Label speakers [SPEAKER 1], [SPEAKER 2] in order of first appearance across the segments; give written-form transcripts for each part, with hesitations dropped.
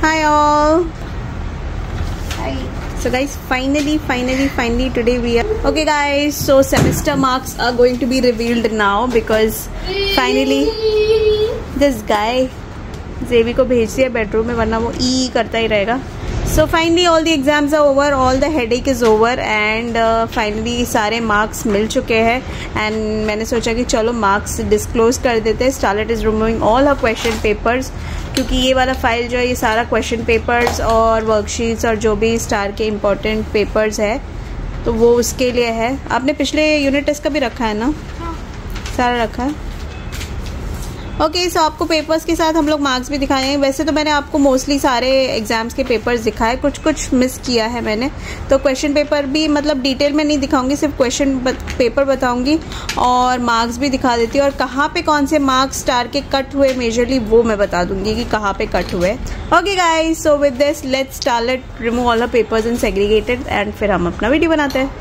[SPEAKER 1] Hi all. Hi. So guys, finally today we are okay guys. So semester marks are going to be revealed now because finally this guy जेवी को भेज दिया bedroom में, वरना वो ई करता ही रहेगा. So finally all the exams are over, all the headache is over and finally सारे marks मिल चुके हैं and मैंने सोचा कि चलो marks disclose कर देते हैं. Starlet is removing all her question papers क्योंकि ये वाला फाइल जो है ये सारा question papers और worksheets और जो भी स्टार के important papers है तो वो उसके लिए है. आपने पिछले यूनिट टेस्ट का भी रखा है ना? हाँ. सारा रखा है. ओके सो आपको पेपर्स के साथ हम लोग मार्क्स भी दिखाए हैं. वैसे तो मैंने आपको मोस्टली सारे एग्जाम्स के पेपर्स दिखाए, कुछ मिस किया है मैंने. तो क्वेश्चन पेपर भी मतलब डिटेल में नहीं दिखाऊंगी, सिर्फ क्वेश्चन पेपर बताऊंगी और मार्क्स भी दिखा देती हूँ. और कहाँ पे कौन से मार्क्स स्टार के कट हुए मेजरली वो मैं बता दूंगी कि कहाँ पे कट हुए. Okay guys, so with this let's start remove all the papers and segregated and फिर हम अपना वीडियो बनाते हैं.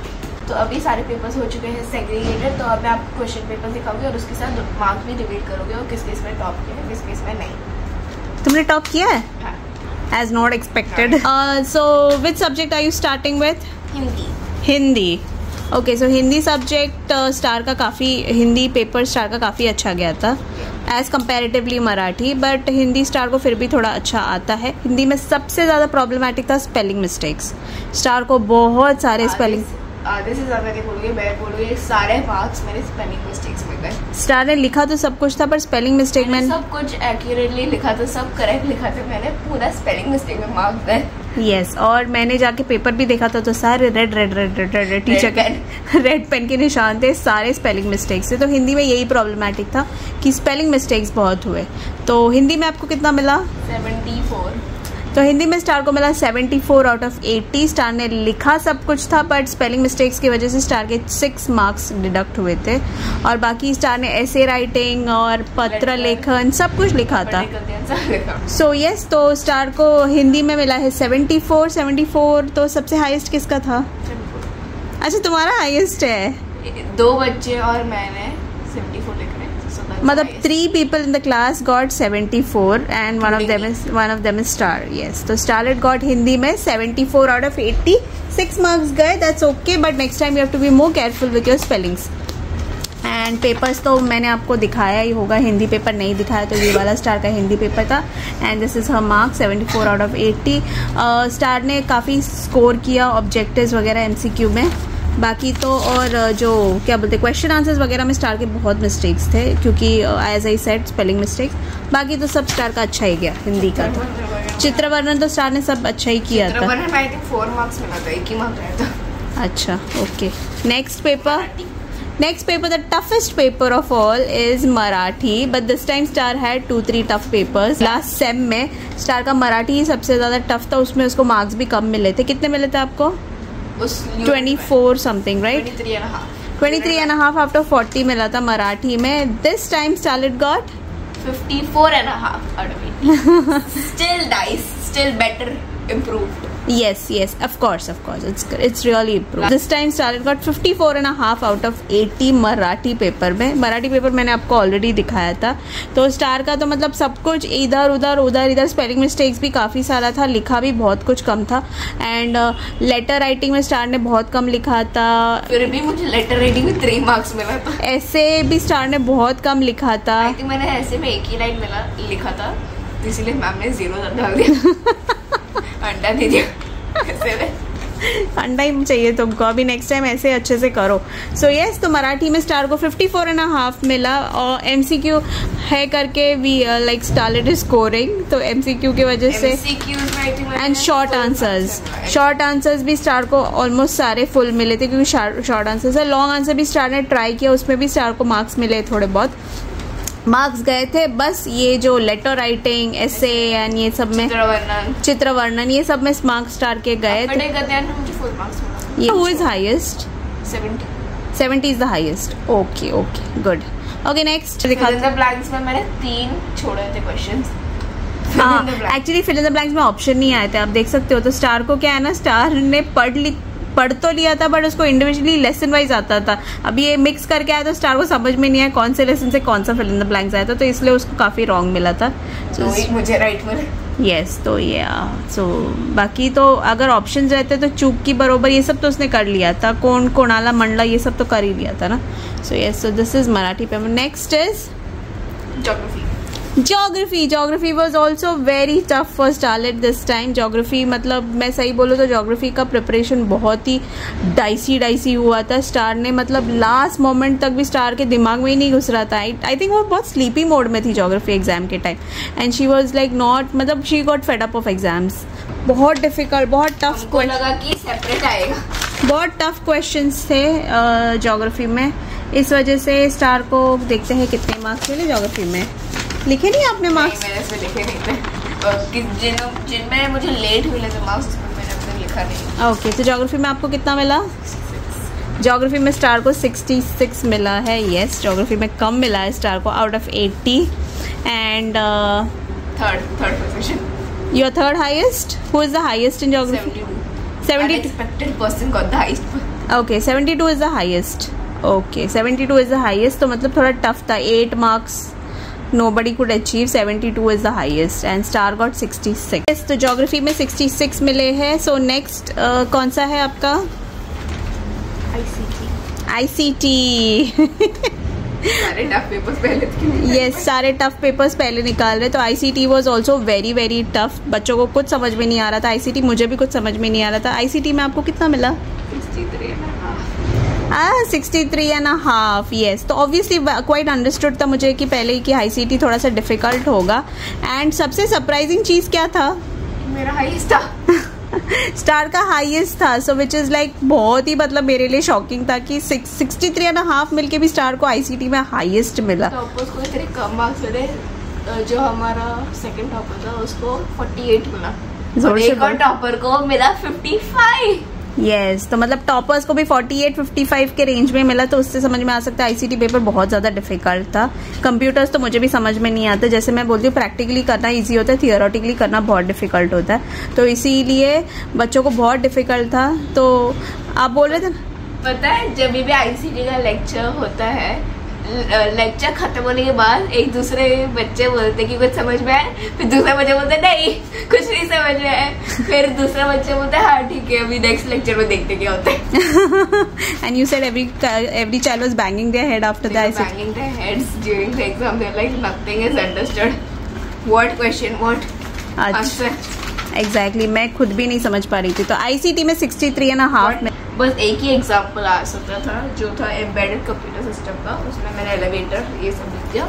[SPEAKER 2] तो अभी सारे पेपर्स हो चुके हैं सेग्रीगेटेड. तो अब मैं आपको क्वेश्चन पेपर दिखाऊंगी और उसके साथ मार्क्स भी डिवाइड करोगे और किस किस में टॉप किया है, किस किस में नहीं.
[SPEAKER 1] तुमने टॉप किया है?
[SPEAKER 2] हाँ.
[SPEAKER 1] As not expected. So which subject are you starting with? Hindi. Okay so Hindi subject star का काफ़ी, हिंदी पेपर स्टार का काफ़ी अच्छा गया था as comparatively Marathi, but Hindi star को फिर भी थोड़ा अच्छा आता है. हिंदी में सबसे ज़्यादा प्रॉब्लमेटिक था स्पेलिंग मिस्टेक्स. स्टार को बहुत सारे स्पेलिंग
[SPEAKER 2] आधे से ज्यादा नहीं बोलूँगी, मैं बोलूँगी सारे मार्क्स मेरे स्पेलिंग मिस्टेक्स में गए.
[SPEAKER 1] स्टार ने लिखा तो सब कुछ था पर स्पेलिंग मिस्टेक में
[SPEAKER 2] सब कुछ एक्यूरेटली लिखा था, सब करेक्ट लिखा था मैंने, पूरा स्पेलिंग मिस्टेक में मार्क्स गए.
[SPEAKER 1] यस और मैंने जाके पेपर भी देखा था तो सारे रेड टीचर के रेड पेन के निशान थे, सारे स्पेलिंग मिस्टेक्स थे. तो हिंदी में यही प्रॉब्लमेटिक था कि स्पेलिंग मिस्टेक्स बहुत हुए. तो हिंदी में आपको कितना मिला?
[SPEAKER 2] 74.
[SPEAKER 1] तो हिंदी में स्टार को मिला 74 आउट ऑफ 80. स्टार ने लिखा सब कुछ था बट स्पेलिंग मिस्टेक्स की वजह से स्टार के 6 मार्क्स डिडक्ट हुए थे. और बाकी स्टार ने ऐसे राइटिंग और पत्र लेखन सब कुछ लिखा था. सो यस तो स्टार को हिंदी में मिला है 74. तो सबसे हाईएस्ट किसका था? अच्छा तुम्हारा हाईएस्ट है.
[SPEAKER 2] 2 बच्चे और मैंने 74 लिख रहे.
[SPEAKER 1] मतलब 3 people in the class got 74 and one of them is Star. Yes, तो Starlet got हिंदी में 74 out of 80. 6 marks गए, that's okay, but next time you have to be more careful with your spellings. And papers तो मैंने आपको दिखाया ही होगा, Hindi paper नहीं दिखाया तो ये वाला स्टार का हिंदी पेपर था. And this is her mark 74 out of 80. Star ने काफ़ी स्कोर किया ऑब्जेक्टिव्स वगैरह MCQ में. बाकी तो और जो क्या बोलते क्वेश्चन आंसर्स वगैरह में स्टार के बहुत मिस्टेक्स थे क्योंकि as I said spelling mistakes. बाकी तो सब स्टार का अच्छा ही गया. हिंदी का तो चित्रवर्णन तो स्टार ने सब अच्छा ही किया था.
[SPEAKER 2] 4 मार्क्स मिला था, 1 ही मार्क्स आया था.
[SPEAKER 1] अच्छा okay. Next paper the toughest paper of all is Marathi, but this time star had 2-3 tough papers. Last sem में स्टार का मराठी ही सबसे ज़्यादा टफ था, उसमें उसको मार्क्स भी कम मिले थे. कितने मिले थे आपको? 24 समथिंग राइट? 23.5 आउट ऑफ 40 मिला था मराठी में. This time starlet got
[SPEAKER 2] 54.5 out of 80. Still nice, still better, improved.
[SPEAKER 1] Yes, of course, it's really improved. This time Starlet got 54.5 out of 80 Marathi paper में. मराठी पेपर मैंने आपको ऑलरेडी दिखाया था. तो स्टार का तो मतलब सब कुछ इधर उधर स्पेलिंग मिस्टेक्स भी काफ़ी सारा था, लिखा भी बहुत कुछ कम था. एंड लेटर राइटिंग में स्टार ने बहुत कम लिखा था.
[SPEAKER 2] फिर भी मुझे लेटर राइटिंग में 3 मार्क्स मिला था.
[SPEAKER 1] ऐसे भी स्टार ने बहुत कम लिखा था.
[SPEAKER 2] आई थिंक मैंने ऐसे में 1 ही लाइन लिखा था, इसीलिए मैम ने 0 डाल दिया. अंडा दे दिया.
[SPEAKER 1] अंडा ही चाहिए तुमको. अभी नेक्स्ट टाइम ऐसे अच्छे से करो. सो यस तो मराठी में स्टार को 54.5 मिला और MCQ है करके we like starlet is scoring. तो MCQ की वजह से एंड शॉर्ट आंसर्स भी स्टार को ऑलमोस्ट सारे फुल मिले थे क्योंकि शॉर्ट आंसर्स है. लॉन्ग आंसर भी स्टार ने ट्राई किया, उसमें भी स्टार को मार्क्स मिले, थोड़े बहुत मार्क्स गए थे. बस ये जो लेटर राइटिंग ऐसे एंड ये सब में चित्रवर्णन ये सब में मार्क्स स्टार के गए थे. ये who is highest? 70 is the highest. Okay good. Okay next
[SPEAKER 2] fill in the blanks में मैंने 3 छोड़े थे questions.
[SPEAKER 1] Actually fill in the blanks में ऑप्शन नहीं आए थे, आप देख सकते हो. तो स्टार को क्या है ना, स्टार ने पढ़ तो लिया था बट उसको इंडिविजुअली लेसन वाइज आता था. अभी ये मिक्स करके आया तो स्टार को समझ में नहीं आया कौन से लेसन से कौन सा फिल इन द ब्लैंक्स आया था, तो इसलिए उसको काफी रॉन्ग मिला था.
[SPEAKER 2] मुझे राइट मिला.
[SPEAKER 1] यस तो ये सो बाकी तो अगर ऑप्शंस रहते तो चूक की बरोबर ये सब तो उसने कर लिया था, कौन कोणाला मंडला ये सब तो कर ही लिया था ना. So yes, so this is Marathi paper. Next is Geography was also very tough for Starlet this time. Geography मतलब मैं सही बोलूँ तो Geography का प्रिपरेशन बहुत ही डाइसी हुआ था. स्टार ने मतलब लास्ट मोमेंट तक भी स्टार के दिमाग में ही नहीं घुस रहा था. आई थिंक वो बहुत स्लीपी मोड में थी Geography एग्जाम के time, and she was like not, मतलब she got fed up of exams. बहुत डिफिकल्ट, बहुत टफ,
[SPEAKER 2] लगा कि सेपरेट आएगा.
[SPEAKER 1] बहुत टफ क्वेश्चंस थे Geography में. इस वजह से स्टार को देखते हैं कितने मार्क्स मिले Geography में. लिखे नहीं आपने मार्क्स?
[SPEAKER 2] मैंने इसमें लिखे नहीं थे. जिनमें मुझे लेट मिले थे मार्क्स, उसमें मैंने अपने लिखा नहीं.
[SPEAKER 1] ओके, तो ज्योग्राफी में आपको कितना मिला? ज्योग्राफी में स्टार को 66 मिला है. यस, ज्योग्राफी में कम मिला है स्टार को out of 80. And
[SPEAKER 2] third position.
[SPEAKER 1] Your third highest. Who is the highest in geography? 72.
[SPEAKER 2] Unexpected person got the highest.
[SPEAKER 1] Okay, 72 is the highest. Okay, 72 is the highest, तो मतलब थोड़ा टफ था. 8 marks nobody could achieve. 72 is the highest and star got 66. yes, तो geography में 66 मिले हैं. so next कौन सा है आपका? ICT.
[SPEAKER 2] सारे टफ पेपर्स पहले.
[SPEAKER 1] yes, सारे टफ पेपर्स पहले निकाल रहे. तो ICT was also very very tough. बच्चों को कुछ समझ में नहीं आ रहा था. ICT मुझे भी कुछ समझ में नहीं आ रहा था. ICT में आपको कितना मिला? 63.5. यस, तो ऑब्वियसली क्वाइट अंडरस्टूड था मुझे कि पहले ही कि ICT थोड़ा सा डिफिकल्ट होगा. एंड सबसे सरप्राइजिंग चीज क्या था?
[SPEAKER 2] मेरा हाईएस्ट था.
[SPEAKER 1] स्टार का हाईएस्ट था. सो विच इज लाइक बहुत ही मतलब मेरे लिए शॉकिंग था कि 63.5 मिलके भी स्टार को ICT में हाईएस्ट मिला.
[SPEAKER 2] टॉपर्स को इतने कम मार्क्स मिले. जो हमारा सेकंड टॉपर था उसको 48 मिला. एक और टॉपर को मिला 55.
[SPEAKER 1] यस, तो मतलब टॉपर्स को भी 48-55 के रेंज में मिला. तो उससे समझ में आ सकता है ICT पेपर बहुत ज़्यादा डिफिकल्ट था. कंप्यूटर्स तो मुझे भी समझ में नहीं आता. जैसे मैं बोलती हूँ प्रैक्टिकली करना इजी होता है, थियोरेटिकली करना बहुत डिफिकल्ट होता है. तो इसीलिए बच्चों को बहुत डिफिकल्ट था. तो आप बोल रहे थे
[SPEAKER 2] पता है जब भी ICT का लेक्चर होता है, लेक्चर खत्म होने के बाद एक दूसरे बच्चे बोलते कि कुछ समझ में आए, फिर दूसरे बच्चे बोलते नहीं कुछ नहीं समझ में आए, फिर दूसरा बच्चे बोलते हाँ ठीक है अभी नेक्स्ट लेक्चर में देखते क्या होता है.
[SPEAKER 1] And you said every child was banging their head after that.
[SPEAKER 2] Banging their heads during the exam. They're like nothing is understood. What question? What answer?
[SPEAKER 1] Exactly. मैं खुद भी नहीं समझ पा रही थी. तो ICT में 63.5 में
[SPEAKER 2] बस एक ही एग्जाम्पल आ सकता था जो था एम्बेडेड कंप्यूटर सिस्टम का. उसमें मैंने एलिवेटर ये सब लिख दिया.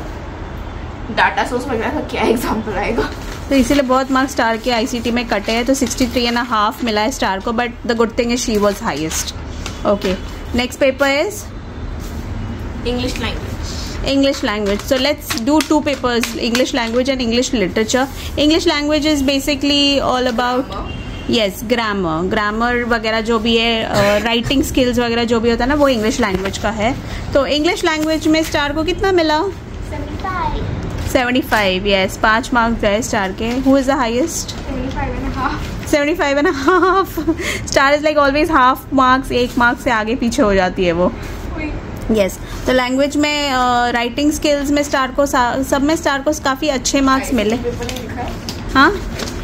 [SPEAKER 2] डाटा सोर्स वगैरह का क्या एग्जाम्पल आएगा.
[SPEAKER 1] तो इसीलिए बहुत मार्क्स स्टार के ICT में कटे हैं. तो 63.5 मिला है स्टार को. But the good thing is she was highest. Okay, next paper is
[SPEAKER 2] English language.
[SPEAKER 1] English language. So let's do 2 papers, English language and English literature. English language is basically all about grammar वगैरह जो भी है, writing skills वगैरह जो भी होता है ना वो इंग्लिश लैंग्वेज का है. तो इंग्लिश लैंग्वेज में स्टार को कितना मिला? 75. यस, 5 मार्क्स गए स्टार के. Who is the highest? 75.5. Star is like always half marks, 1 marks से आगे पीछे हो जाती है वो. यस, तो लैंग्वेज में राइटिंग स्किल्स में स्टार को सब में स्टार को काफ़ी अच्छे मार्क्स मिले. हाँ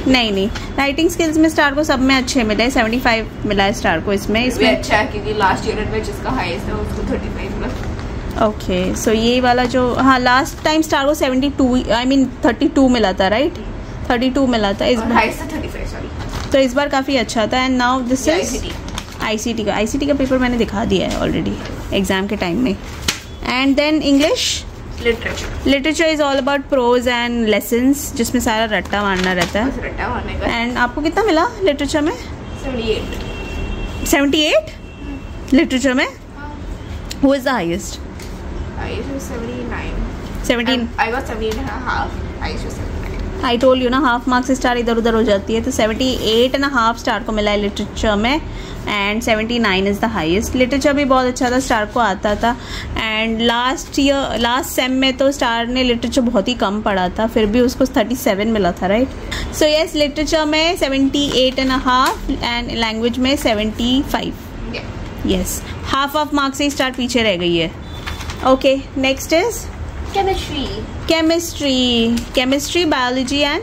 [SPEAKER 1] नहीं, राइटिंग स्किल्स में स्टार को सब में अच्छे मिले. 75 मिला है स्टार को इसमें.
[SPEAKER 2] अच्छा है क्योंकि लास्ट यूनिट में जिसका हाईएस्ट है उसको 35 मिला.
[SPEAKER 1] ओके, सो ये वाला जो लास्ट टाइम स्टार को 32 मिला था. राइट, 32 मिला था. इस बार
[SPEAKER 2] 35. सॉरी,
[SPEAKER 1] तो इस बार काफ़ी अच्छा था. And now this is ICT का पेपर मैंने दिखा दिया है ऑलरेडी एग्जाम के टाइम में. And then English literature is all about prose and lessons, जिसमें सारा रट्टा मारना रहता है. एंड आपको कितना मिला लिटरेचर में? 78 लिटरेचर में. Who is the highest?
[SPEAKER 2] 17. I got 17.5. I was 79.
[SPEAKER 1] I told you ना, हाफ मार्क्स स्टार इधर उधर हो जाती है. तो 78.5 स्टार को मिला है लिटरेचर में. And 79 is the highest. Literature भी बहुत अच्छा था, स्टार को आता था. एंड लास्ट सेम में तो स्टार ने लिटरेचर बहुत ही कम पढ़ा था, फिर भी उसको 37 मिला था. राइट, सो यस, लिटरेचर में 78.5 एंड लैंग्वेज में 75. यस, हाफ मार्क्स से स्टार पीछे रह गई है. Okay, next is chemistry, biology and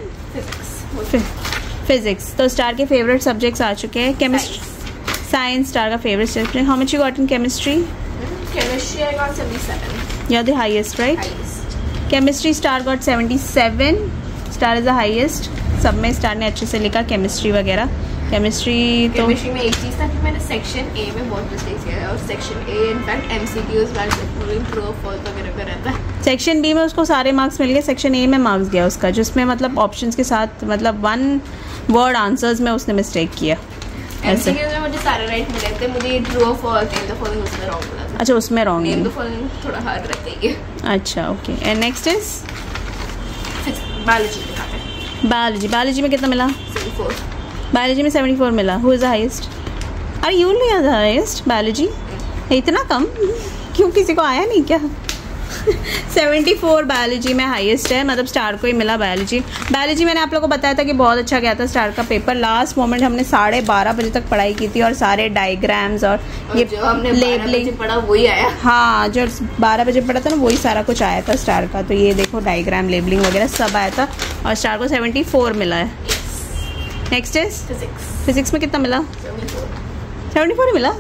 [SPEAKER 1] physics. तो स्टार के फेवरेट सब्जेक्ट्स आ चुके हैं। केमिस्ट्री, साइंस स्टार का favourite subject. How much you got in chemistry?
[SPEAKER 2] Chemistry I got 77.
[SPEAKER 1] You are the highest, right?
[SPEAKER 2] Highest.
[SPEAKER 1] Chemistry star got 77. Star is the highest. सब में star ने अच्छे से लिखा केमिस्ट्री वगैरह। केमिस्ट्री तो
[SPEAKER 2] केमिस्ट्री में एक चीज़ था कि मैंने सेक्शन ए में बहुत मिस्टेक्स किया है, और section A in fact MCQs true और फॉल्स वगैरह का रहता है।
[SPEAKER 1] सेक्शन बी में उसको सारे मार्क्स मिल गए, सेक्शन ए में मार्क्स गया उसका, जिसमें मतलब ऑप्शंस के साथ मतलब 1 वर्ड आंसर्स में उसने मिस्टेक किया।
[SPEAKER 2] एमसीक्यूज में मुझे सारे राइट मिले थे, मुझे ये ट्रू और फॉल्स नेम द फॉलोइंग उसमें रॉन्ग मिला था।
[SPEAKER 1] अच्छा, उसमें रॉन्ग
[SPEAKER 2] नेम द फॉलोइंग थोड़ा हार्ड रहता है।
[SPEAKER 1] अच्छा, okay. And next is
[SPEAKER 2] biology दिखाते हैं।
[SPEAKER 1] बायोलॉजी में कितना मिला?
[SPEAKER 2] 74।
[SPEAKER 1] बायोलॉजी में 74 मिला। Who is the highest? अरे यू नहीं आर द हाईएस्ट बायोलॉजी? इतना कम क्यों, किसी को आया नहीं क्या? 74 बायोलॉजी में हाईएस्ट है, मतलब स्टार को ही मिला बायोलॉजी। बायोलॉजी मैंने आप लोगों को बताया था कि बहुत अच्छा गया था स्टार का पेपर। लास्ट मोमेंट हमने 12:30 बजे तक पढ़ाई की थी और सारे डायग्राम्स और ये
[SPEAKER 2] जो हमने
[SPEAKER 1] लेबलिंग
[SPEAKER 2] पढ़ा वही आया।
[SPEAKER 1] हाँ, जो 12 बजे पढ़ा था ना वही सारा कुछ आया था स्टार का। तो ये देखो डायग्राम, लेबलिंग वगैरह सब आया था और स्टार को 74 मिला है। नेक्स्ट इज फिजिक्स में कितना मिला? 74 मिला।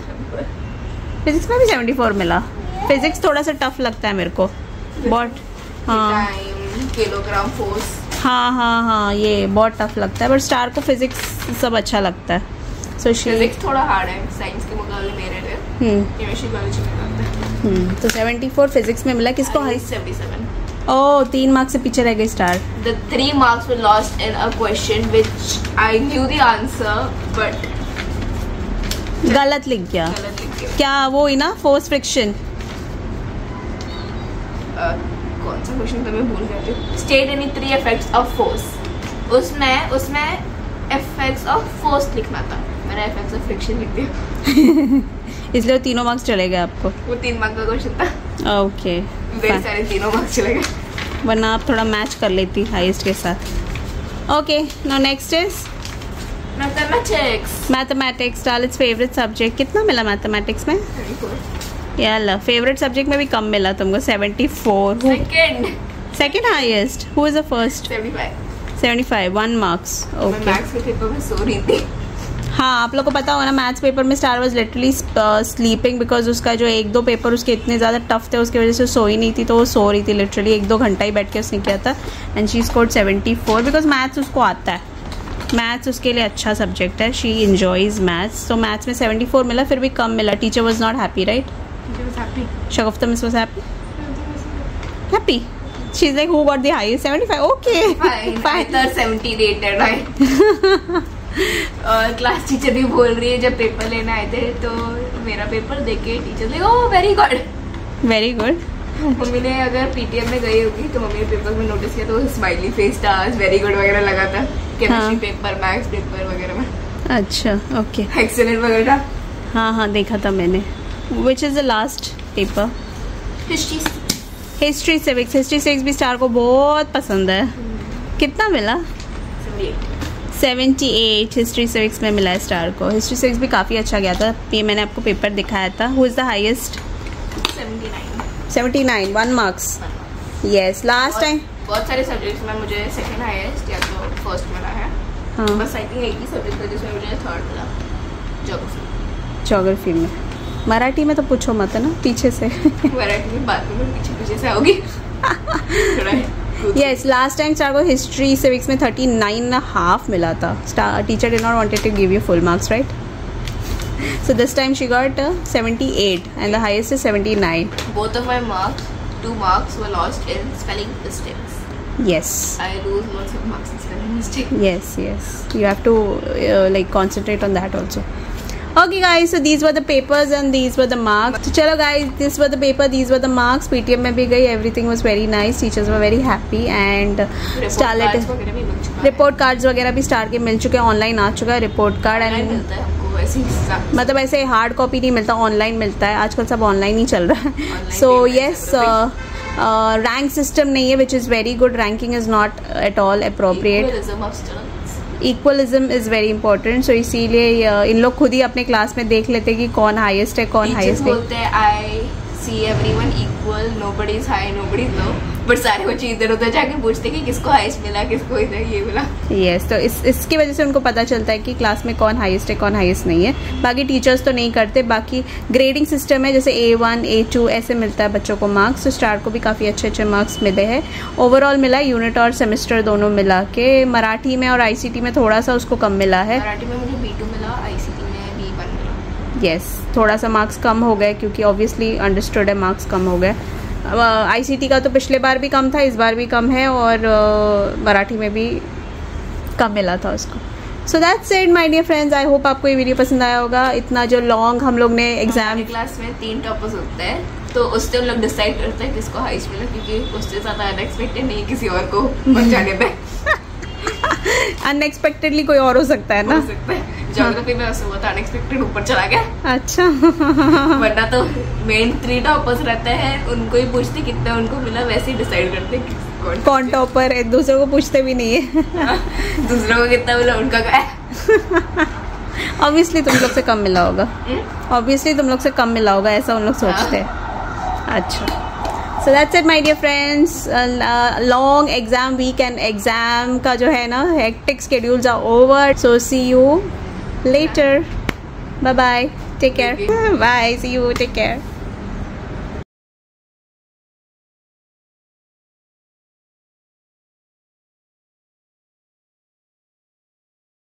[SPEAKER 1] फिजिक्स में भी 74 मिला। फिजिक्स थोड़ा सा टफ लगता है मेरे को बहुत। हाँ
[SPEAKER 2] किलोग्राम फोर्स,
[SPEAKER 1] हाँ, ये बहुत टफ लगता है, बट स्टार को फिजिक्स सब अच्छा लगता है। सो
[SPEAKER 2] फिजिक्स थोड़ा हार्ड है साइंस के मुकाबले मेरे लिए। केमिस्ट्री बायोलॉजी में लगता है।
[SPEAKER 1] तो 74 फिजिक्स में मिला। किसको?
[SPEAKER 2] 77।
[SPEAKER 1] ओह, 3 मार्क्स से पीछे रह गई star.
[SPEAKER 2] The 3 marks were lost in a question which I knew the answer but
[SPEAKER 1] गलत लिख गया।
[SPEAKER 2] गलत लिख गया।
[SPEAKER 1] क्या वो ही ना, फोर्स फ्रिक्शन?
[SPEAKER 2] कौन सा क्वेश्चन था मैं भूल जाती हूँ। State any 3 effects of force। उसमें effects of force लिखना था, मैंने effects of friction लिख दिया।
[SPEAKER 1] इसलिए वो 3 मार्क्स चले गए आपको।
[SPEAKER 2] वो 3 मार्क का क्वेश्चन था।
[SPEAKER 1] ओके,
[SPEAKER 2] मेरे सारे 3 मार्क्स चले गए,
[SPEAKER 1] वरना आप थोड़ा मैच कर लेती हाईएस्ट के साथ। Okay, now next is mathematics. Star it's favourite subject. कितना मिला मैथमेटिक्स में?
[SPEAKER 2] 34।
[SPEAKER 1] यार फेवरेट सब्जेक्ट में भी कम मिला तुमको, 74। Second highest. Who is the first? 75 1 marks. Okay,
[SPEAKER 2] maths के पेपर में सो रही थी।
[SPEAKER 1] हाँ, आप लोग को पता होगा ना, मैथ्स पेपर में star was literally sleeping because उसका जो 1-2 पेपर उसके इतने ज़्यादा टफ थे, उसकी वजह से सोई नहीं थी, तो वो सो रही थी लिटरली। 1-2 घंटा ही बैठ के उसने किया था। And she scored 74 because maths उसको आता है। मैथ्स उसके लिए अच्छा सब्जेक्ट है, शी इंजॉयज मैथ्स। तो मैथ्स में 74 मिला, फिर भी कम मिला। Teacher was not happy, right? Shagufta miss was happy. She is like, who got the highest? 75। Okay
[SPEAKER 2] fine. 78 है। और क्लास टीचर भी बोल रही है, जब पेपर लेने आए थे तो मेरा पेपर देख के टीचर ने ओह वेरी गुड। मम्मी ने अगर पीटीएम में गई होगी तो मम्मी ने पेपर में नोटिस किया तो smiley face stars very good वगैरह लगा था केमिस्ट्री पेपर, मैथ्स पेपर वगैरह में।
[SPEAKER 1] अच्छा, ओके,
[SPEAKER 2] एक्सीलेंट वगैरह।
[SPEAKER 1] हाँ, देखा था मैंने। Which is the last paper? History civics भी स्टार को बहुत पसंद है। कितना मिला? 78 हिस्ट्री सिविक्स में मिला है स्टार को। हिस्ट्री सिविक्स भी काफ़ी अच्छा गया था, ये मैंने आपको पेपर दिखाया था। Who is the highest? 79 1 marks. Yes, last time
[SPEAKER 2] बहुत सारे सब्जेक्ट्स में मुझे सेकंड हाईएस्ट या तो फर्स्ट मिला है।
[SPEAKER 1] हाँ,
[SPEAKER 2] बस आई थिंक एक ही सब्जेक्ट था जिसमें मुझे थर्ड मिला,
[SPEAKER 1] ज्योग्राफी में। मराठी में तो पूछो मत ना, पीछे से।
[SPEAKER 2] मराठी में बात में पीछे से आओगी।
[SPEAKER 1] यस, लास्ट टाइम स्टार को हिस्ट्री सिविक्स में 39.5 मिला था। Teacher did not wanted to give you full marks, right? So this time she got 78 and the highest is 79.
[SPEAKER 2] Both of my marks, 2 marks were lost in spelling mistakes.
[SPEAKER 1] Yes.
[SPEAKER 2] I lose lots of marks in spelling mistakes.
[SPEAKER 1] Yes. You have to like concentrate on that also. Okay guys, so these were the papers and these were the marks. So chalo guys, this were the paper, these were the marks. PTM में भी गई, everything was very nice. Teachers were very happy and Starlet report cards वगैरह भी star के मिल चुके हैं. Online आ चुका है रिपोर्ट कार्ड एंड मतलब ऐसे हार्ड कॉपी नहीं मिलता, ऑनलाइन मिलता है. आजकल सब ऑनलाइन ही चल रहा है. सो येस, रैंक सिस्टम नहीं है, which is very good. Ranking is not at all appropriate. Equalism is very important. So इसीलिए इन लोग खुद ही अपने क्लास में देख लेते कि कौन हाईएस्ट है, कौन हाईएस्ट है.
[SPEAKER 2] बोलते हैं I see everyone equal, nobody is high, nobody is low. But सारे बच्चे इधर उधर जाके पूछते कि किसको हाईएस्ट मिला, किसको इधर ये मिला।
[SPEAKER 1] यस, तो इसकी वजह से उनको पता चलता है कि क्लास में कौन हाईएस्ट है, कौन हाईएस्ट नहीं है। बाकी टीचर्स तो नहीं करते, बाकी ग्रेडिंग सिस्टम है, जैसे A1 A2 ऐसे मिलता है बच्चों को मार्क्स। तो स्टार को भी काफ़ी अच्छे मार्क्स मिले हैं। ओवरऑल मिला यूनिट और सेमेस्टर दोनों मिला के। मराठी में और ICT में थोड़ा सा उसको कम मिला है।
[SPEAKER 2] मराठी में मुझे B2 मिला, ICT में B1 मिला।
[SPEAKER 1] यस, थोड़ा सा मार्क्स कम हो गए क्योंकि ऑब्वियसली अंडरस्टूड है, मार्क्स कम हो गए। ICT का तो पिछले बार भी कम था, इस बार भी कम है, और मराठी में भी कम मिला था उसको। So that's it my dear friends, I hope आपको ये वीडियो पसंद आया होगा। इतना जो लॉन्ग हम लोग ने एग्जाम,
[SPEAKER 2] क्लास में 3 टॉपर्स होते हैं, तो उससे हम लोग डिसाइड करते हैं किसको हाईएस्ट मिला, क्योंकि उससे ज़्यादा अनएक्सपेक्टेड नहीं किसी और को बच जाने पे।
[SPEAKER 1] अनएक्सपेक्टेडली कोई और हो सकता है ना,
[SPEAKER 2] हो सकता है। ज्योग्राफी में ऐसा हुआ था, अनएक्सपेक्टेड ऊपर चला गया।
[SPEAKER 1] अच्छा।
[SPEAKER 2] वरना तो मेन 3 टॉपर्स रहते हैं, उनको ही पूछते कितना उनको मिला, वैसे ही डिसाइड करते
[SPEAKER 1] कौन टॉपर है। दूसरों को पूछते भी नहीं है।
[SPEAKER 2] दूसरों को कितना मिला, उनका क्या है।
[SPEAKER 1] ऑब्वियसली तुम लोग से कम मिला होगा, ऑब्वियसली तुम लोग से कम मिला होगा, ऐसा उन लोग सोचते हैं। अच्छा, so that's it my dear friends. Long exam weekend exam का जो है ना hectic schedules are over. So see you later. Bye bye. Take care. Bye. See you. Take care.